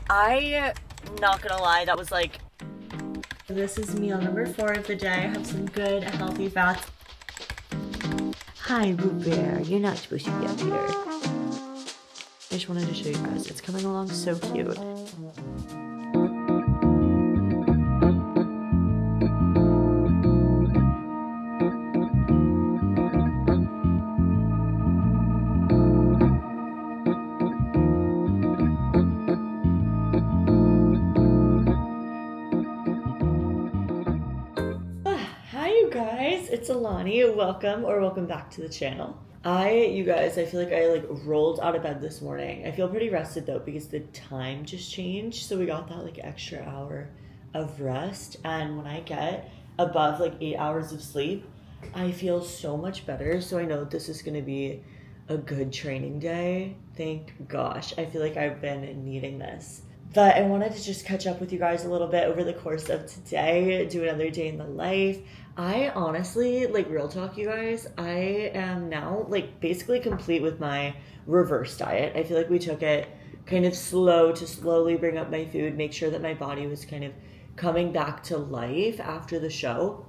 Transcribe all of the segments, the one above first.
I, not gonna lie, that was like... This is meal number 4 of the day. I have some good, healthy fats. Hi, Root Bear. You're not supposed to be up here. I just wanted to show you guys. It's coming along so cute. Hi, you guys. It's Alani. Welcome back to the channel. You guys, I feel like I rolled out of bed this morning. I feel pretty rested though because the time just changed. So we got that extra hour of rest. And when I get above 8 hours of sleep, I feel so much better. So I know this is going to be a good training day. Thank gosh. I feel like I've been needing this. But I wanted to just catch up with you guys a little bit over the course of today, do another day in the life. I honestly, real talk, you guys, I am now basically complete with my reverse diet. I feel like we took it kind of slow to slowly bring up my food, make sure that my body was kind of coming back to life after the show.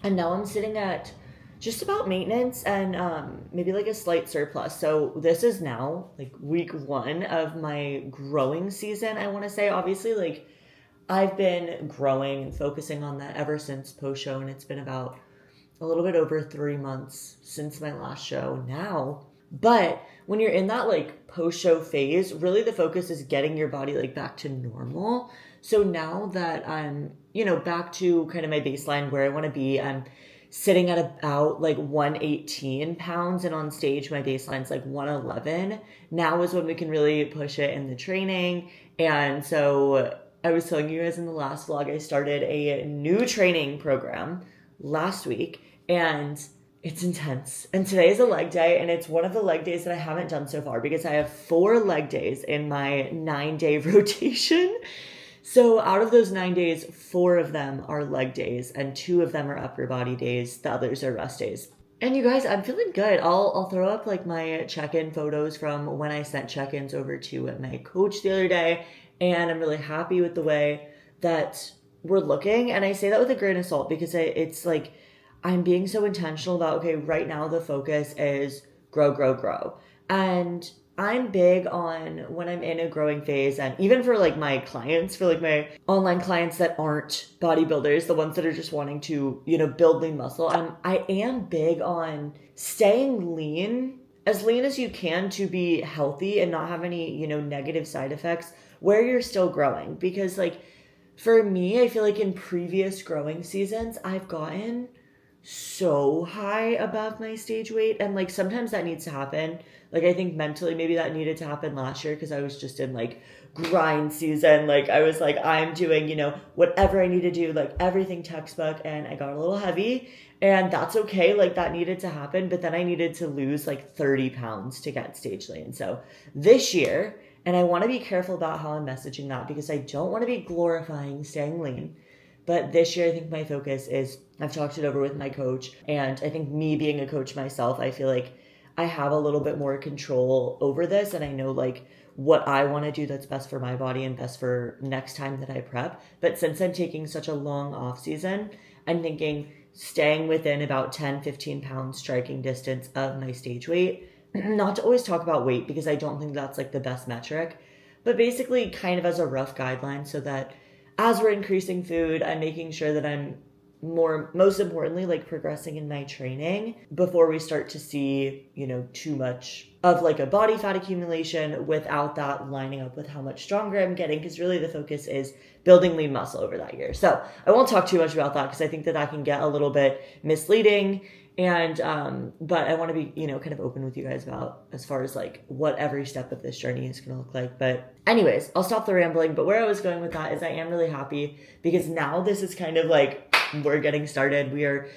And now I'm sitting at just about maintenance and maybe a slight surplus. So this is now week 1 of my growing season. I want to say, obviously, I've been growing and focusing on that ever since post show, and it's been about a little bit over 3 months since my last show now. But when you're in that post show phase, really the focus is getting your body back to normal. So now that I'm back to kind of my baseline where I want to be, I'm sitting at about 118 pounds, and on stage my baseline's 111. Now is when we can really push it in the training. And so I was telling you guys in the last vlog, I started a new training program last week, and it's intense. And today is a leg day, and it's one of the leg days that I haven't done so far because I have 4 leg days in my 9-day rotation. So out of those 9 days, 4 of them are leg days and 2 of them are upper body days. The others are rest days. And you guys, I'm feeling good. I'll throw up my check-in photos from when I sent check-ins over to my coach the other day. And I'm really happy with the way that we're looking. And I say that with a grain of salt because it's I'm being so intentional about, okay, right now the focus is grow, grow, grow. And I'm big on when I'm in a growing phase, and even for my clients, for my online clients that aren't bodybuilders, the ones that are just wanting to, build lean muscle. I am big on staying lean as you can to be healthy and not have any, negative side effects where you're still growing. Because for me, I feel in previous growing seasons, I've gotten so high above my stage weight, and sometimes that needs to happen. I think mentally maybe that needed to happen last year because I was just in grind season. I was I'm doing whatever I need to do, everything textbook, and I got a little heavy, and that's okay. That needed to happen, but then I needed to lose 30 pounds to get stage lean. So this year, and I want to be careful about how I'm messaging that because I don't want to be glorifying staying lean. But this year, I think my focus is, I've talked it over with my coach, and I think me being a coach myself, I feel I have a little bit more control over this, and I know what I want to do that's best for my body and best for next time that I prep. But since I'm taking such a long off season, I'm thinking staying within about 10, 15 pounds striking distance of my stage weight. Not to always talk about weight because I don't think that's the best metric, but basically kind of as a rough guideline so that as we're increasing food, I'm making sure that I'm most importantly, progressing in my training before we start to see, too much of a body fat accumulation without that lining up with how much stronger I'm getting. Because really the focus is building lean muscle over that year. So I won't talk too much about that because I think that can get a little bit misleading. And, but I want to be, kind of open with you guys about as far as what every step of this journey is going to look like. But anyways, I'll stop the rambling. But where I was going with that is I am really happy because now this is kind of we're getting started. We are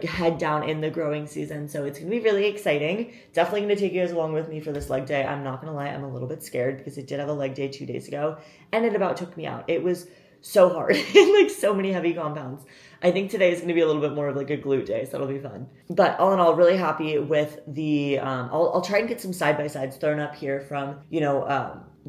head down in the growing season. So it's going to be really exciting. Definitely going to take you guys along with me for this leg day. I'm not going to lie. I'm a little bit scared because I did have a leg day 2 days ago and it about took me out. It was so hard and so many heavy compounds. I think today is going to be a little bit more of a glute day, so that'll be fun. But all in all, really happy with the, I'll try and get some side-by-sides thrown up here from,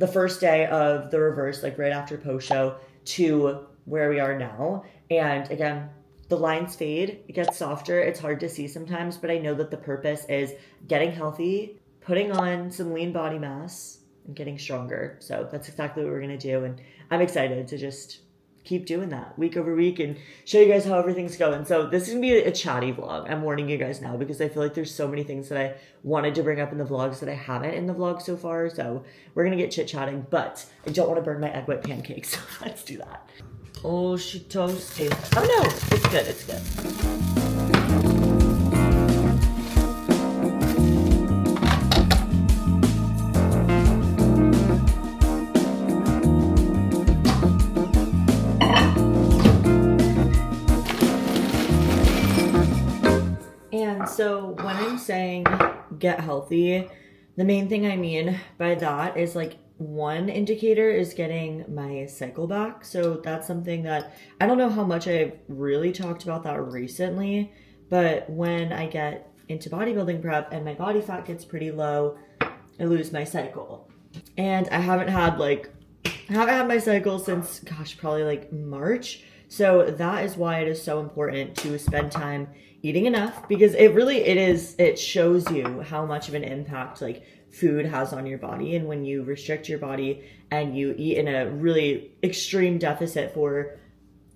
the first day of the reverse, like right after post show, to where we are now. And again, the lines fade, it gets softer. It's hard to see sometimes, but I know that the purpose is getting healthy, putting on some lean body mass, and getting stronger. So that's exactly what we're going to do. And I'm excited to just keep doing that week over week and show you guys how everything's going. So this is gonna be a chatty vlog. I'm warning you guys now because I feel like there's so many things that I wanted to bring up in the vlogs that I haven't in the vlog so far. So we're gonna get chit chatting, but I don't want to burn my egg white pancakes. So let's do that. Oh, she toasted. Oh no, it's good, it's good. So when I'm saying get healthy, the main thing I mean by that is like one indicator is getting my cycle back. So that's something that I don't know how much I've really talked about that recently, but when I get into bodybuilding prep and my body fat gets pretty low, I lose my cycle. And I haven't had my cycle since, gosh, probably like March. So that is why it is so important to spend time eating enough, because it shows you how much of an impact like food has on your body. And when you restrict your body and you eat in a really extreme deficit for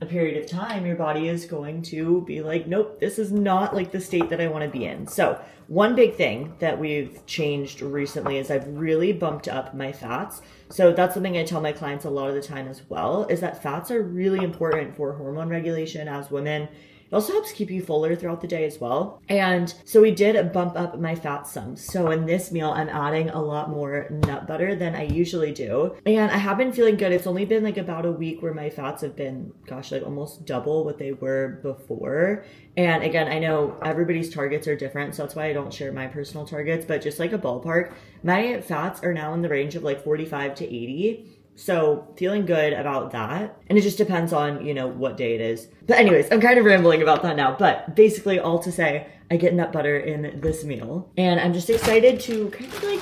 a period of time, your body is going to be like, nope, this is not like the state that I want to be in. So one big thing that we've changed recently is I've really bumped up my fats. So that's something I tell my clients a lot of the time as well, is that fats are really important for hormone regulation as women. It also helps keep you fuller throughout the day as well. And so we did bump up my fat some. So in this meal, I'm adding a lot more nut butter than I usually do. And I have been feeling good. It's only been like about a week where my fats have been, gosh, like almost double what they were before. And again, I know everybody's targets are different, so that's why I don't share my personal targets, but just like a ballpark, my fats are now in the range of like 45 to 80. So feeling good about that. And it just depends on, what day it is. But anyways, I'm kind of rambling about that now. But basically all to say, I get nut butter in this meal. And I'm just excited to kind of like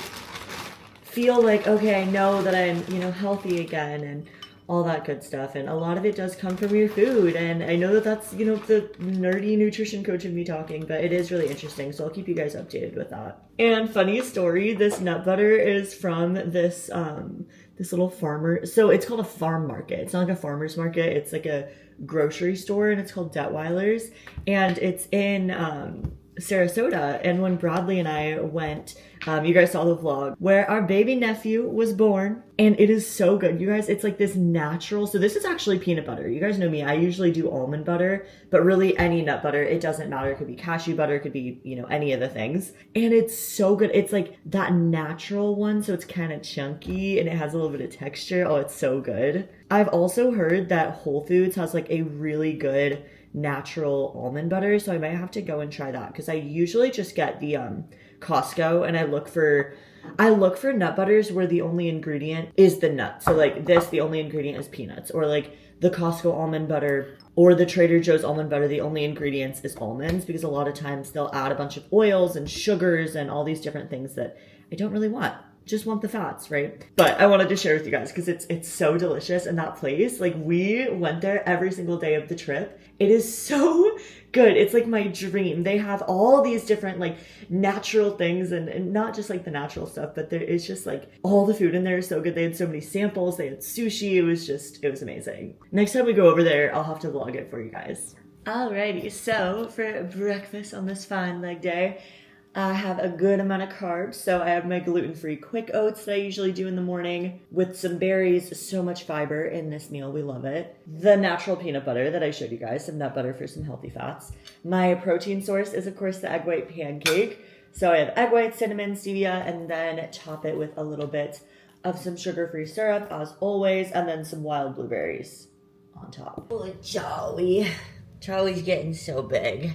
feel like, okay, I know that I'm, healthy again and all that good stuff. And a lot of it does come from your food. And I know that that's, the nerdy nutrition coach in me talking, but it is really interesting. So I'll keep you guys updated with that. And funny story, this nut butter is from this little farmer. So it's called a farm market. It's not like a farmer's market. It's like a grocery store, and it's called Detweiler's. And it's in Sarasota. And when Bradley and I went, you guys saw the vlog where our baby nephew was born, and it is so good, you guys. It's like this natural, so this is actually peanut butter. You guys know me, I usually do almond butter, but really any nut butter, it doesn't matter. It could be cashew butter, it could be, any of the things. And it's so good. It's like that natural one, so it's kind of chunky and it has a little bit of texture. Oh, it's so good. I've also heard that Whole Foods has like a really good natural almond butter, so I might have to go and try that, because I usually just get the Costco, and I look for nut butters where the only ingredient is the nut. So like this, the only ingredient is peanuts, or like the Costco almond butter or the Trader Joe's almond butter, the only ingredients is almonds, because a lot of times they'll add a bunch of oils and sugars and all these different things that I don't really want. Just want the fats, right? But I wanted to share with you guys because it's so delicious. And that place, like, we went there every single day of the trip. It is so good. It's like my dream. They have all these different like natural things, and not just like the natural stuff, but there is just like all the food in there is so good. They had so many samples. They had sushi. It was amazing. Next time we go over there, I'll have to vlog it for you guys. Alrighty, so for breakfast on this fine leg day, I have a good amount of carbs. So I have my gluten-free quick oats that I usually do in the morning with some berries, so much fiber in this meal. We love it. The natural peanut butter that I showed you guys, some nut butter for some healthy fats. My protein source is, of course, the egg white pancake. So I have egg white, cinnamon, stevia, and then top it with a little bit of some sugar-free syrup, as always, and then some wild blueberries on top. Oh, Charlie. Charlie's getting so big.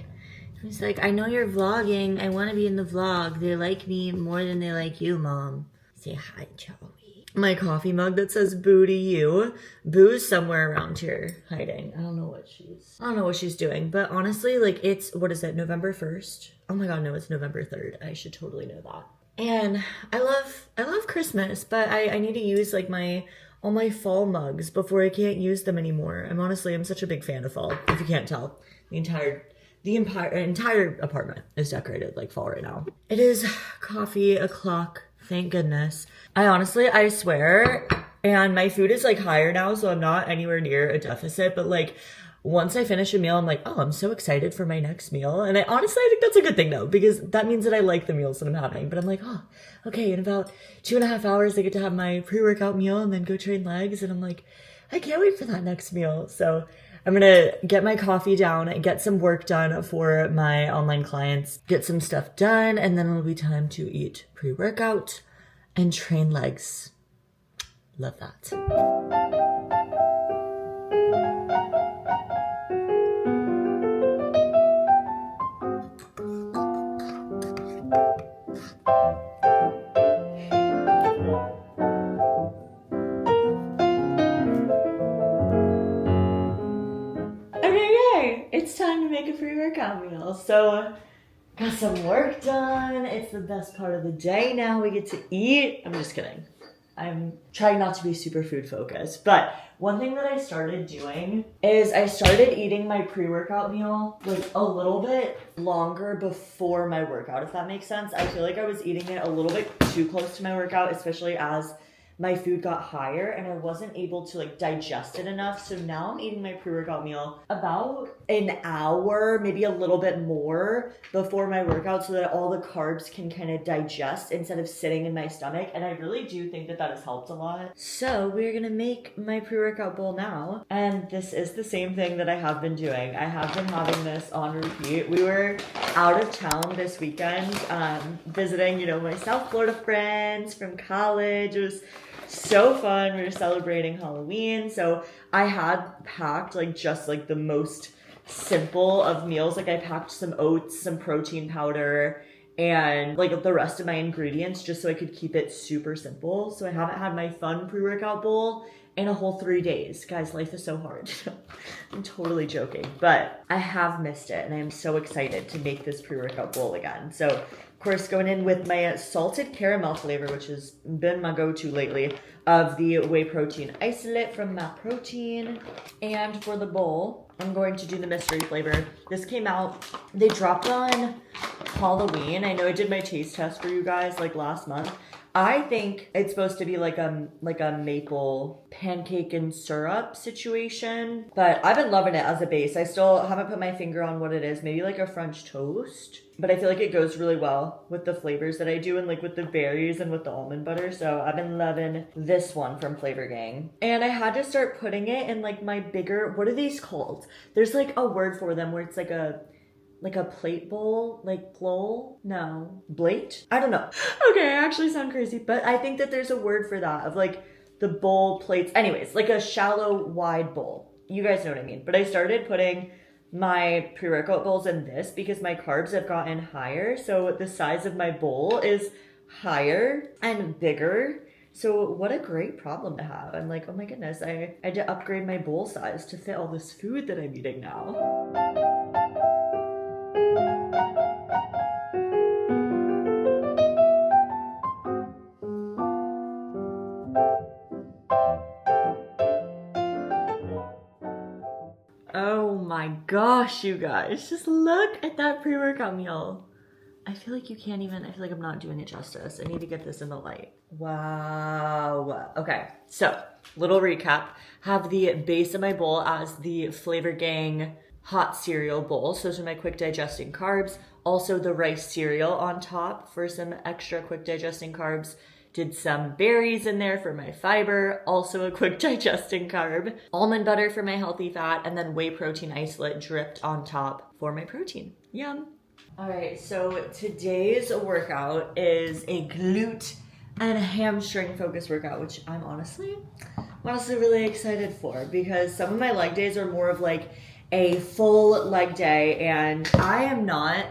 He's like, I know you're vlogging. I want to be in the vlog. They like me more than they like you, Mom. Say hi, Charlie. My coffee mug that says boo to you. Boo's somewhere around here hiding. I don't know what she's doing. But honestly, like, what is it, November 1st? Oh my God, no, it's November 3rd. I should totally know that. And I love Christmas, but I need to use like all my fall mugs before I can't use them anymore. I'm such a big fan of fall. If you can't tell, the entire apartment is decorated like fall right now. It is coffee o'clock. Thank goodness. I swear, and my food is like higher now, so I'm not anywhere near a deficit, but like once I finish a meal, I'm like, oh, I'm so excited for my next meal. And I think that's a good thing though, because that means that I like the meals that I'm having. But I'm like, oh, okay, in about 2.5 hours, I get to have my pre-workout meal and then go train legs. And I'm like, I can't wait for that next meal. So I'm gonna get my coffee down, get some work done for my online clients, get some stuff done, and then it'll be time to eat pre-workout and train legs. Love that. It's time to make a pre-workout meal. So got some work done. It's the best part of the day now. We get to eat. I'm just kidding. I'm trying not to be super food focused. But one thing that I started doing is I started eating my pre-workout meal like a little bit longer before my workout, if that makes sense. I feel like I was eating it a little bit too close to my workout, especially as my food got higher and I wasn't able to like digest it enough. So now I'm eating my pre-workout meal about an hour, maybe a little bit more before my workout so that all the carbs can kind of digest instead of sitting in my stomach. And I really do think that that has helped a lot. So we're gonna make my pre-workout bowl now. And this is the same thing that I have been doing. I have been having this on repeat. We were out of town this weekend, visiting, my South Florida friends from college. It was so fun. We were celebrating Halloween. So I had packed just the most simple of meals. Like I packed some oats, some protein powder, and the rest of my ingredients just so I could keep it super simple. So I haven't had my fun pre-workout bowl in a whole 3 days. Guys, life is so hard. I'm totally joking, but I have missed it and I'm so excited to make this pre-workout bowl again. So of course, going in with my salted caramel flavor, which has been my go-to lately, of the whey protein isolate from MAP Protein. And for the bowl, I'm going to do the mystery flavor. This came out, they dropped on Halloween. I know I did my taste test for you guys last month. I think it's supposed to be like a maple pancake and syrup situation, but I've been loving it as a base. I still haven't put my finger on what it is. Maybe a French toast, but I feel like it goes really well with the flavors that I do and with the berries and with the almond butter. So I've been loving this one from Flavor Gang. And I had to start putting it in my bigger, what are these called? There's a word for them where it's like a plate bowl, plole? No. Blate? I don't know. Okay, I actually sound crazy, but I think that there's a word for that of the bowl plates. Anyways, a shallow, wide bowl. You guys know what I mean. But I started putting my pre-workout bowls in this because my carbs have gotten higher. So the size of my bowl is higher and bigger. So what a great problem to have. I'm like, oh my goodness, I had to upgrade my bowl size to fit all this food that I'm eating now. Oh my gosh, you guys, just look at that pre-workout meal. I feel like I'm not doing it justice. I need to get this in the light. Wow. Okay, so little recap. Have the base of my bowl as the Flavor Gang hot cereal bowl. So those are my quick digesting carbs. Also the rice cereal on top for some extra quick digesting carbs. Did some berries in there for my fiber, also a quick digesting carb. Almond butter for my healthy fat, and then whey protein isolate dripped on top for my protein. Yum. All right, so today's workout is a glute and hamstring focused workout, which I'm honestly really excited for because some of my leg days are more of a full leg day, and I am not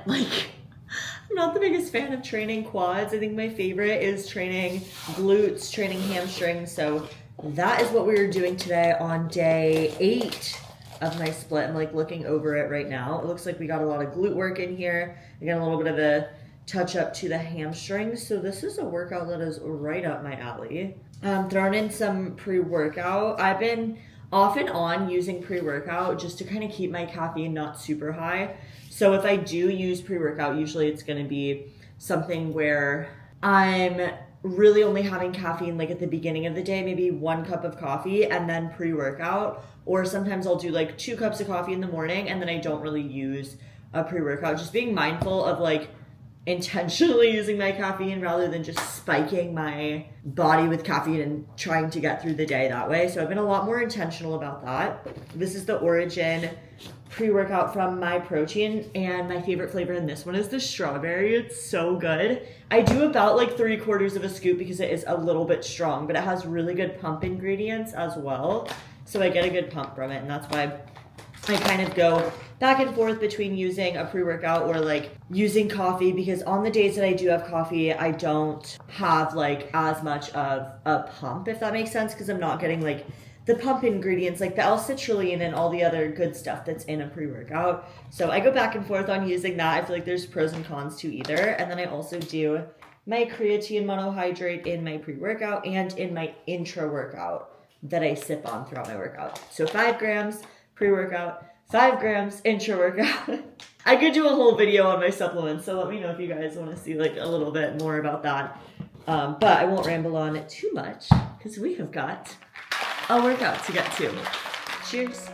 I'm not the biggest fan of training quads. I think my favorite is training glutes, training hamstrings. So that is what we are doing today on day 8 of my split. I'm looking over it right now. It looks like we got a lot of glute work in here. We got a little bit of a touch up to the hamstrings. So this is a workout that is right up my alley. Thrown in some pre-workout. I've been off and on using pre-workout just to kind of keep my caffeine not super high. So if I do use pre-workout, usually it's going to be something where I'm really only having caffeine like at the beginning of the day, maybe 1 cup of coffee and then pre-workout. Or sometimes I'll do like 2 cups of coffee in the morning and then I don't really use a pre-workout. Just being mindful of like intentionally using my caffeine rather than just spiking my body with caffeine and trying to get through the day that way. So I've been a lot more intentional about that. This is the Origin pre-workout from My Protein, and my favorite flavor in this one is the strawberry. It's so good. I do about like 3/4 of a scoop because it is a little bit strong, but it has really good pump ingredients as well. So I get a good pump from it, and that's why I kind of go back and forth between using a pre-workout or like using coffee, because on the days that I do have coffee, I don't have like as much of a pump, if that makes sense, because I'm not getting like the pump ingredients like the L-citrulline and all the other good stuff that's in a pre-workout. So I go back and forth on using that. I feel like there's pros and cons to either. And then I also do my creatine monohydrate in my pre-workout and in my intra-workout that I sip on throughout my workout. So 5 grams pre-workout, 5 grams intra-workout. I could do a whole video on my supplements, so let me know if you guys want to see like a little bit more about that. But I won't ramble on it too much because we have got a workout to get to. Cheers.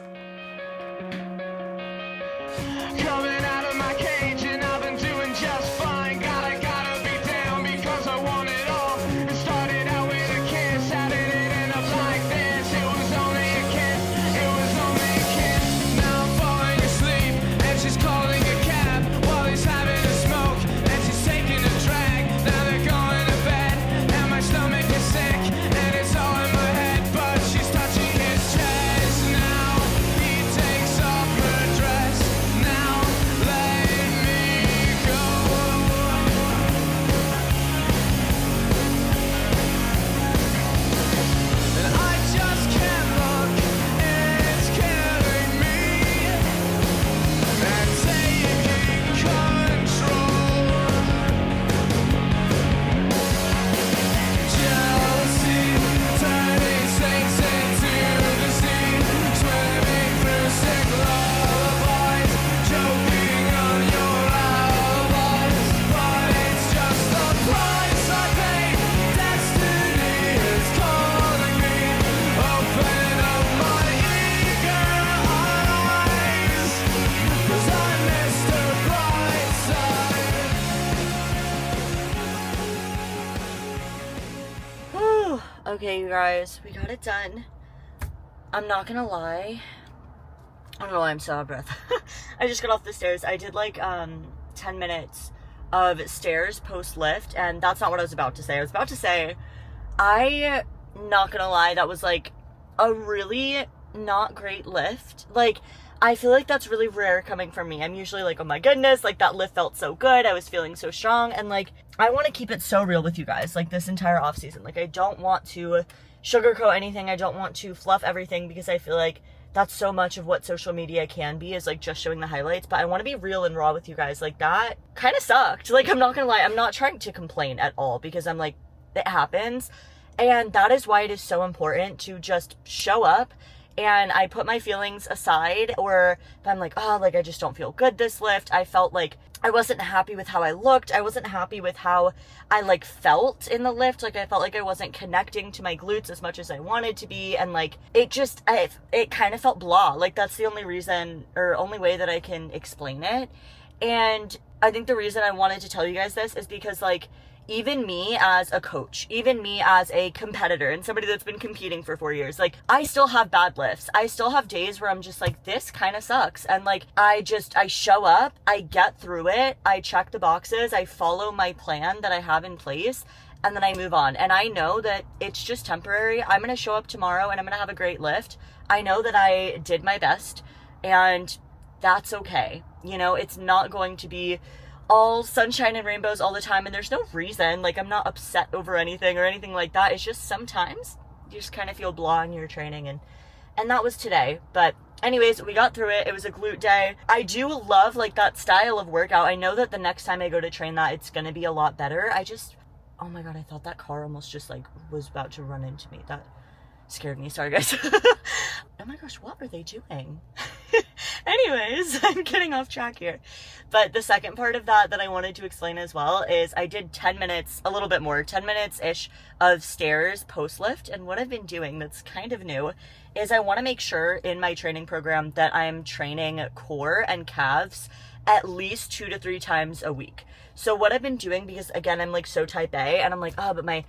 Coming out of my cage and I've been doing just fine. Gotta be down because I want it all. It started out with a kiss, how did it end up like this? It was only a kiss, it was only a kiss. Now I'm falling asleep and she's calling a cab while he's having a smoke and she's taking a drag. Now they're going to bed and my stomach is sick and it's all in my head, but she's touching his chest. Now he takes off her dress. Now let me go. And I just can't look, it's killing me and taking control. Jealousy turning saints into the sea, swimming through sick lullabies, choking on your alibis. But it's just the price I pay. Destiny is calling me. Open up my eager eyes, 'cause I missed the bright side. Whew. Okay, you guys, we got it done. I'm not gonna lie. I don't know why I'm so out of breath. I just got off the stairs. I did like 10 minutes of stairs post lift, and that's not what I was about to say. I was about to say, not gonna lie, that was like a really not great lift. Like, I feel like that's really rare coming from me. I'm usually like, oh my goodness, like that lift felt so good. I was feeling so strong. And like, I want to keep it so real with you guys, like this entire off season. Like, I don't want to sugarcoat anything. I don't want to fluff everything, because I feel like that's so much of what social media can be, is like just showing the highlights. But I want to be real and raw with you guys. Like, that kind of sucked. Like, I'm not gonna lie, I'm not trying to complain at all, because I'm like, it happens. And that is why it is so important to just show up. And I put my feelings aside, or if I'm like, oh, like I just don't feel good this lift. I felt like I wasn't happy with how I looked. I wasn't happy with how I like felt in the lift. Like, I felt like I wasn't connecting to my glutes as much as I wanted to be. And like, it kind of felt blah. Like, that's the only reason, or only way that I can explain it. And I think the reason I wanted to tell you guys this is because, like, even me as a coach, even me as a competitor and somebody that's been competing for 4 years, like, I still have bad lifts. I still have days where I'm just like, this kind of sucks. And like, I show up, I get through it, I check the boxes, I follow my plan that I have in place, and then I move on. And I know that it's just temporary. I'm going to show up tomorrow and I'm going to have a great lift. I know that I did my best, and that's okay. You know, it's not going to be all sunshine and rainbows all the time, and there's no reason, like, I'm not upset over anything or anything like that. It's just sometimes you just kind of feel blah in your training, and And that was today. But anyways, we got through it. It was a glute day. I do love like that style of workout. I know that the next time I go to train that, it's going to be a lot better. Oh my God, I thought that car almost just like was about to run into me. That scared me. Sorry, guys. Oh my gosh, what are they doing? Anyways, I'm getting off track here. But the second part of that I wanted to explain as well is I did 10 minutes, a little bit more, 10 minutes-ish of stairs post-lift. And what I've been doing that's kind of new is I want to make sure in my training program that I'm training core and calves at least 2 to 3 times a week. So what I've been doing, because again, I'm like so type A and I'm like, oh, but my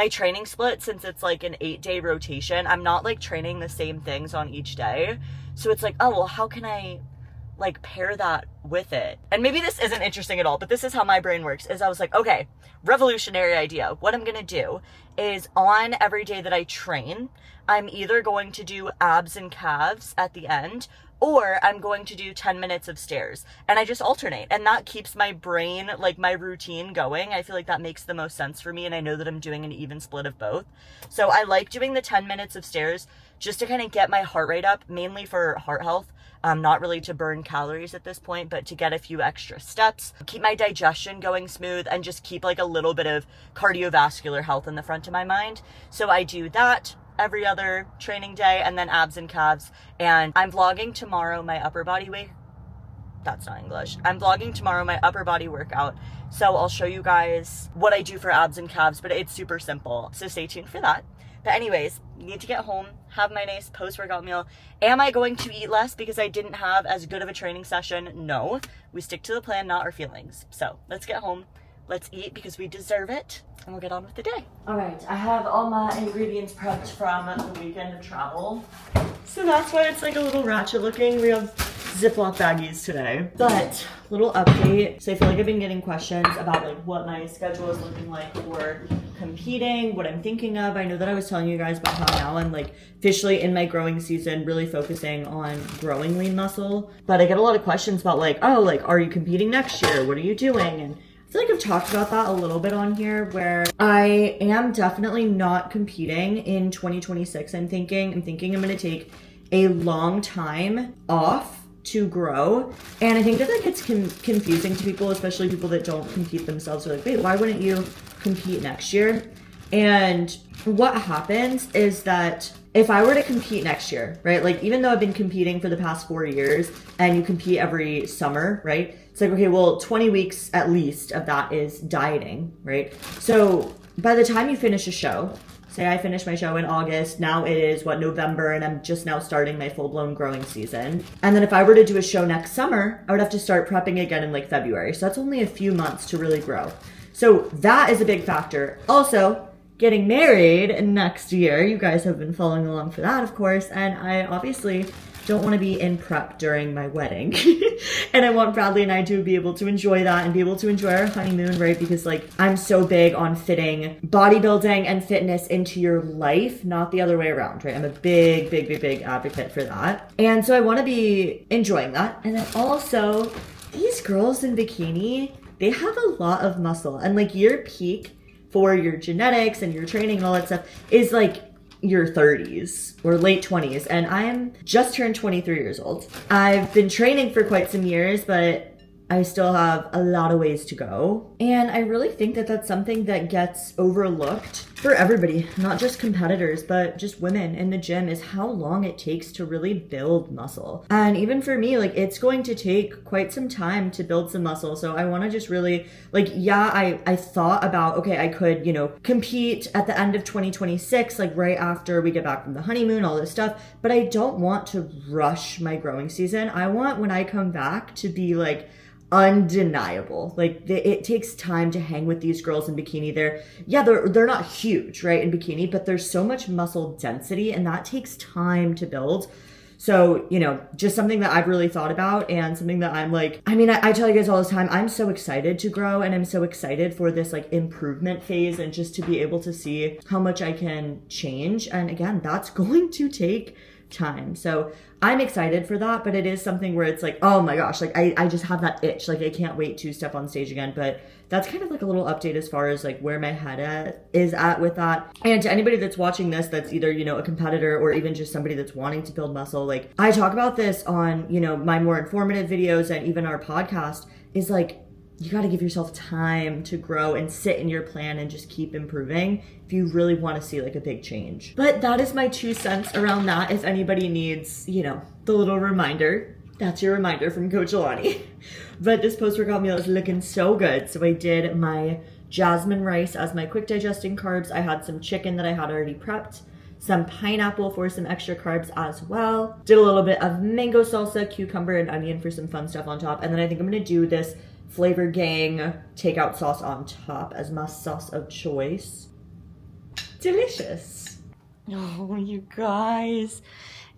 training split, since it's like an 8-day rotation, I'm not like training the same things on each day. So it's like, oh, well, how can I like pair that with it? And maybe this isn't interesting at all, but this is how my brain works, is I was like, okay, revolutionary idea. What I'm going to do is on every day that I train, I'm either going to do abs and calves at the end, or I'm going to do 10 minutes of stairs, and I just alternate, and that keeps my brain, like my routine going. I feel like that makes the most sense for me, and I know that I'm doing an even split of both. So I like doing the 10 minutes of stairs just to kind of get my heart rate up, mainly for heart health, not really to burn calories at this point, but to get a few extra steps, keep my digestion going smooth, and just keep like a little bit of cardiovascular health in the front of my mind. So I do that every other training day, and then abs and calves. And I'm vlogging tomorrow my upper body weight. That's not English. I'm vlogging tomorrow my upper body workout. So I'll show you guys what I do for abs and calves, but it's super simple. So stay tuned for that. But anyways, need to get home, have my nice post-workout meal. Am I going to eat less because I didn't have as good of a training session? No. We stick to the plan, not our feelings. So let's get home. Let's eat because we deserve it, and we'll get on with the day. All right, I have all my ingredients prepped from the weekend of travel. So that's why it's like a little ratchet looking. We have Ziploc baggies today. But little update. So I feel like I've been getting questions about like what my schedule is looking like for competing, what I'm thinking of. I know that I was telling you guys about how now I'm like officially in my growing season, really focusing on growing lean muscle. But I get a lot of questions about like, oh, like, are you competing next year? What are you doing? And I feel like I've talked about that a little bit on here, where I am definitely not competing in 2026. I'm thinking I'm going to take a long time off to grow. And I think that gets confusing to people, especially people that don't compete themselves. They're like, wait, why wouldn't you compete next year? And what happens is that if I were to compete next year, right? Like, even though I've been competing for the past 4 years and you compete every summer, right? It's like, okay, well, 20 weeks at least of that is dieting, right? So by the time you finish a show, say I finished my show in August, now it is November, and I'm just now starting my full-blown growing season. And then if I were to do a show next summer, I would have to start prepping again in like February. So that's only a few months to really grow. So that is a big factor. Also, getting married next year. You guys have been following along for that, of course. And I obviously don't want to be in prep during my wedding. And I want Bradley and I to be able to enjoy that and be able to enjoy our honeymoon, right? Because like, I'm so big on fitting bodybuilding and fitness into your life, not the other way around, right? I'm a big advocate for that. And so I want to be enjoying that. And then also, these girls in bikini, they have a lot of muscle. And like, your peak for your genetics and your training and all that stuff is like your 30s or late 20s. And I am just turned 23 years old. I've been training for quite some years, but I still have a lot of ways to go. And I really think that that's something that gets overlooked for everybody, not just competitors, but just women in the gym, is how long it takes to really build muscle. And even for me, like, it's going to take quite some time to build some muscle. So I want to just really, like, yeah, I thought about, okay, I could, compete at the end of 2026, like right after we get back from the honeymoon, all this stuff. But I don't want to rush my growing season. I want, when I come back, to be like undeniable. Like, it takes time to hang with these girls in bikini. They're not huge, right, in bikini, but there's so much muscle density, and that takes time to build. So, just something that I've really thought about, and something that I'm like, I tell you guys all the time, I'm so excited to grow, and I'm so excited for this like improvement phase, and just to be able to see how much I can change. And again, that's going to take time. So I'm excited for that, but it is something where it's like, oh my gosh, like I just have that itch. Like I can't wait to step on stage again. But that's kind of like a little update as far as like where my head is at with that. And to anybody that's watching this, that's either, you know, a competitor or even just somebody that's wanting to build muscle, like I talk about this on, you know, my more informative videos and even our podcast, is like, you got to give yourself time to grow and sit in your plan and just keep improving if you really want to see like a big change. But that is my 2 cents around that. If anybody needs, you know, the little reminder, that's your reminder from Coach Alani. But this post-workout meal is looking so good. So I did my jasmine rice as my quick digesting carbs. I had some chicken that I had already prepped, some pineapple for some extra carbs as well. Did a little bit of mango salsa, cucumber, and onion for some fun stuff on top. And then I think I'm going to do this Flavor Gang takeout sauce on top as my sauce of choice. Delicious. Oh, you guys.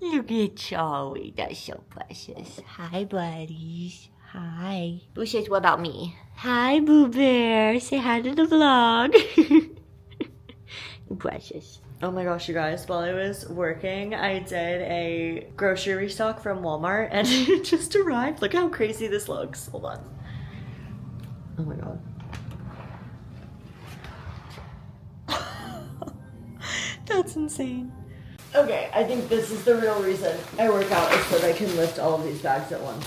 Look at Charlie. That's so precious. Hi, buddies. Hi. Boo says, what about me? Hi, Boo Bear. Say hi to the vlog. Precious. Oh my gosh, you guys, while I was working, I did a grocery restock from Walmart and it just arrived. Look how crazy this looks. Hold on. Oh my god. That's insane. Okay, I think this is the real reason I work out, is so that I can lift all of these bags at once.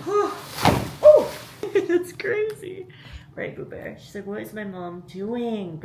Oh, that's crazy. Right, Boo Bear. She's like, what is my mom doing?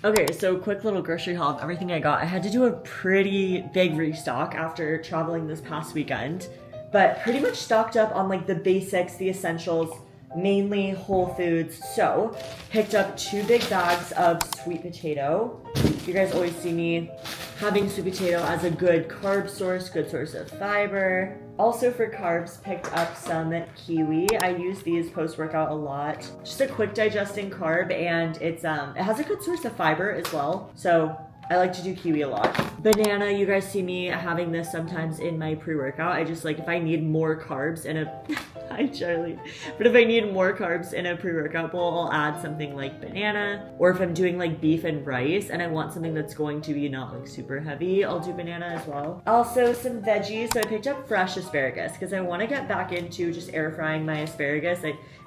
Okay, so quick little grocery haul of everything I got. I had to do a pretty big restock after traveling this past weekend, but pretty much stocked up on like the basics, the essentials, mainly whole foods. So picked up 2 big bags of sweet potato. You guys always see me having sweet potato as a good carb source, good source of fiber. Also for carbs, picked up some kiwi. I use these post-workout a lot. Just a quick digesting carb, and it has a good source of fiber as well. So I like to do kiwi a lot. Banana, you guys see me having this sometimes in my pre-workout. I just like, if I need more carbs in a, hi Charlie. But if I need more carbs in a pre-workout bowl, I'll add something like banana. Or if I'm doing like beef and rice and I want something that's going to be not like super heavy, I'll do banana as well. Also some veggies. So I picked up fresh asparagus because I want to get back into just air frying my asparagus.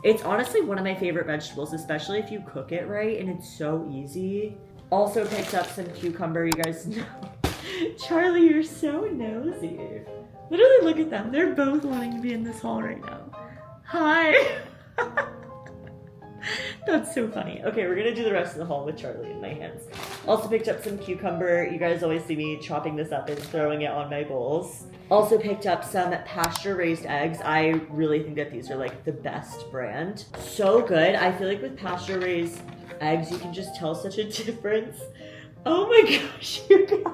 It's honestly one of my favorite vegetables, especially if you cook it right, and it's so easy. Also picked up some cucumber. You guys know. Charlie, you're so nosy. Literally, look at them. They're both wanting to be in this haul right now. Hi. That's so funny. Okay, we're gonna do the rest of the haul with Charlie in my hands. Also picked up some cucumber. You guys always see me chopping this up and throwing it on my bowls. Also picked up some pasture-raised eggs. I really think that these are like the best brand. So good. I feel like with pasture-raised eggs, you can just tell such a difference. Oh my gosh, you guys.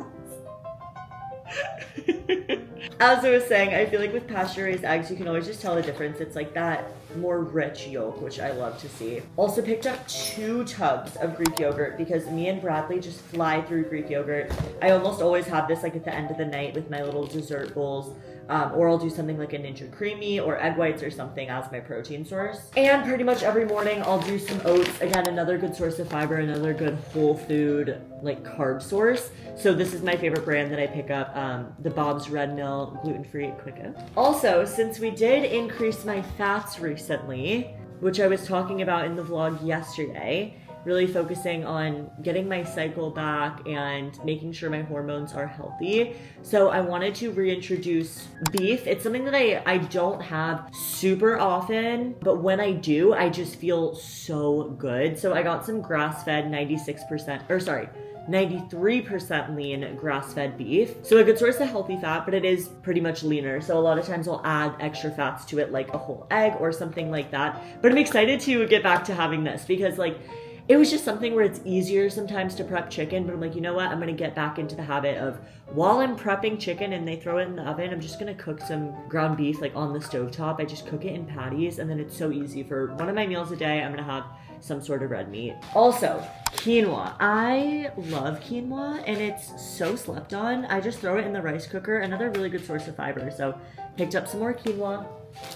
As I was saying, I feel like with pasture-raised eggs, you can always just tell the difference. It's like that more rich yolk, which I love to see. Also picked up 2 tubs of Greek yogurt because me and Bradley just fly through Greek yogurt. I almost always have this like at the end of the night with my little dessert bowls. Or I'll do something like a Ninja Creamy or egg whites or something as my protein source. And pretty much every morning I'll do some oats. Again, another good source of fiber, another good whole food like carb source. So this is my favorite brand that I pick up, the Bob's Red Mill gluten-free quick oat. Also, since we did increase my fats recently, which I was talking about in the vlog yesterday, really focusing on getting my cycle back and making sure my hormones are healthy. So I wanted to reintroduce beef. It's something that I don't have super often, but when I do, I just feel so good. So I got some grass-fed 93% lean grass-fed beef. So a good source of healthy fat, but it is pretty much leaner. So a lot of times I'll add extra fats to it, like a whole egg or something like that. But I'm excited to get back to having this because like, it was just something where it's easier sometimes to prep chicken, but I'm like, you know what? I'm gonna get back into the habit of, while I'm prepping chicken and they throw it in the oven, I'm just gonna cook some ground beef like on the stovetop. I just cook it in patties, and then it's so easy for one of my meals a day. I'm gonna have some sort of red meat. Also, quinoa. I love quinoa and it's so slept on. I just throw it in the rice cooker, another really good source of fiber. So picked up some more quinoa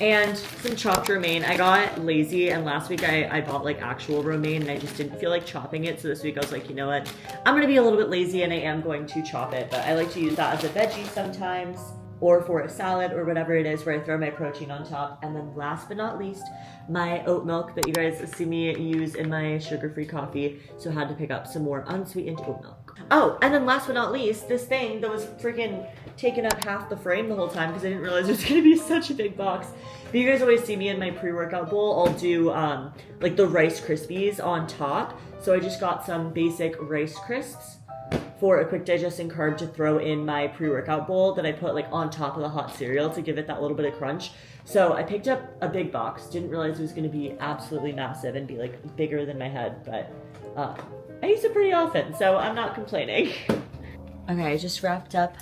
and some chopped romaine. I got lazy and last week I bought like actual romaine and I just didn't feel like chopping it. So this week I was like, you know what? I'm gonna be a little bit lazy and I am going to chop it, but I like to use that as a veggie sometimes or for a salad or whatever it is where I throw my protein on top. And then last but not least, my oat milk that you guys see me use in my sugar-free coffee. So I had to pick up some more unsweetened oat milk. Oh, and then last but not least, this thing that was freaking taking up half the frame the whole time because I didn't realize it was gonna be such a big box. But you guys always see me in my pre-workout bowl, I'll do like the Rice Krispies on top. So I just got some basic Rice Crisps for a quick digesting carb to throw in my pre-workout bowl that I put like on top of the hot cereal to give it that little bit of crunch. So I picked up a big box, didn't realize it was gonna be absolutely massive and be like bigger than my head, but I use it pretty often, so I'm not complaining. Okay, I just wrapped up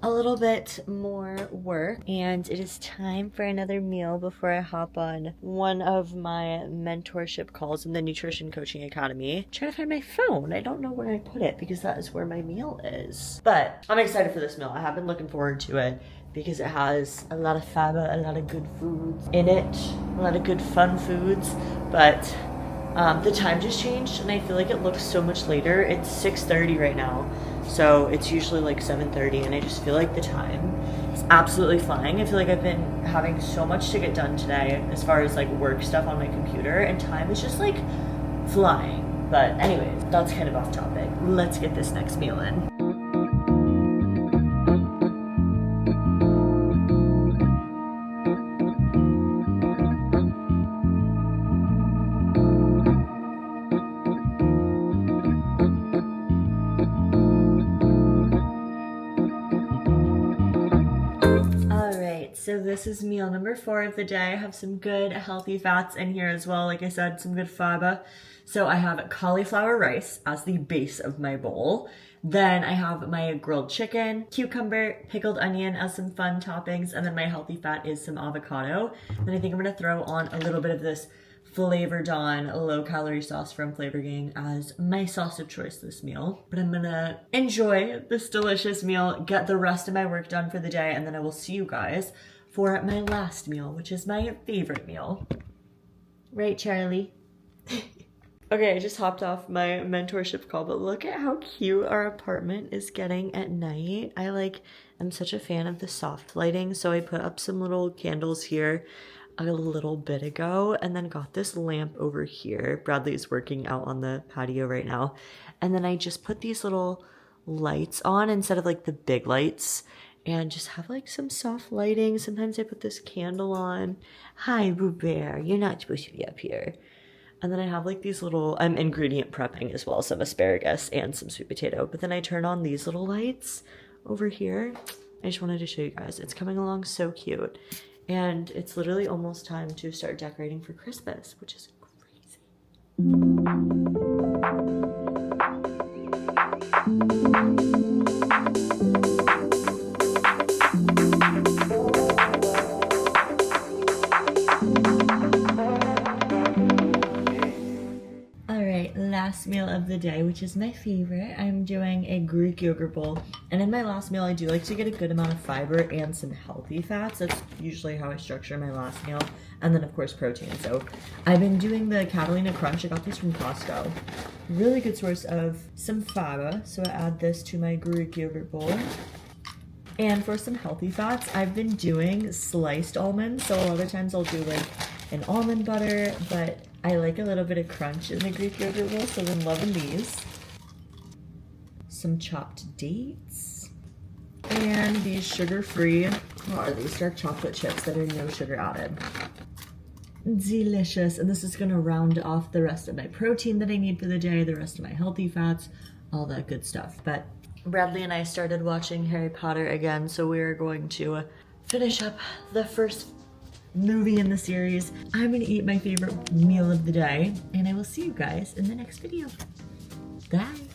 a little bit more work and it is time for another meal before I hop on one of my mentorship calls in the Nutrition Coaching Academy. Trying to find my phone. I don't know where I put it because that is where my meal is. But I'm excited for this meal. I have been looking forward to it because it has a lot of fiber, a lot of good foods in it, a lot of good fun foods, but the time just changed and I feel like it looks so much later. It's 6:30 right now. So it's usually like 7:30 and I just feel like the time is absolutely flying. I feel like I've been having so much to get done today as far as like work stuff on my computer and time is just like flying. But anyways, that's kind of off topic. Let's get this next meal in. So this is meal number 4 of the day. I have some good healthy fats in here as well. Like I said, some good fiber. So I have cauliflower rice as the base of my bowl. Then I have my grilled chicken, cucumber, pickled onion as some fun toppings. And then my healthy fat is some avocado. And I think I'm gonna throw on a little bit of this Flavor Dawn low calorie sauce from Flavor Gang as my sauce of choice this meal. But I'm gonna enjoy this delicious meal, get the rest of my work done for the day, and then I will see you guys for my last meal, which is my favorite meal. Right, Charlie? Okay, I just hopped off my mentorship call, but look at how cute our apartment is getting at night. I'm such a fan of the soft lighting, so I put up some little candles here a little bit ago and then got this lamp over here. Bradley's working out on the patio right now. And then I just put these little lights on instead of like the big lights and just have like some soft lighting. Sometimes I put this candle on. Hi, Boo Bear, you're not supposed to be up here. And then I have like these little, I'm ingredient prepping as well, some asparagus and some sweet potato. But then I turn on these little lights over here. I just wanted to show you guys. It's coming along so cute. And it's literally almost time to start decorating for Christmas, which is crazy. Last meal of the day, which is my favorite. I'm doing a Greek yogurt bowl, and in my last meal I do like to get a good amount of fiber and some healthy fats. That's usually how I structure my last meal, and then of course protein. So I've been doing the Catalina Crunch. I got this from Costco. Really good source of some fiber, so I add this to my Greek yogurt bowl. And for some healthy fats, I've been doing sliced almonds. So a lot of times I'll do like an almond butter, but I like a little bit of crunch in the Greek yogurt bowl, so I've been loving these. Some chopped dates. And these sugar-free, what are these? Dark chocolate chips that are no sugar added. Delicious. And this is gonna round off the rest of my protein that I need for the day, the rest of my healthy fats, all that good stuff. But Bradley and I started watching Harry Potter again, so we are going to finish up the first movie in the series. I'm gonna eat my favorite meal of the day, and I will see you guys in the next video. Bye.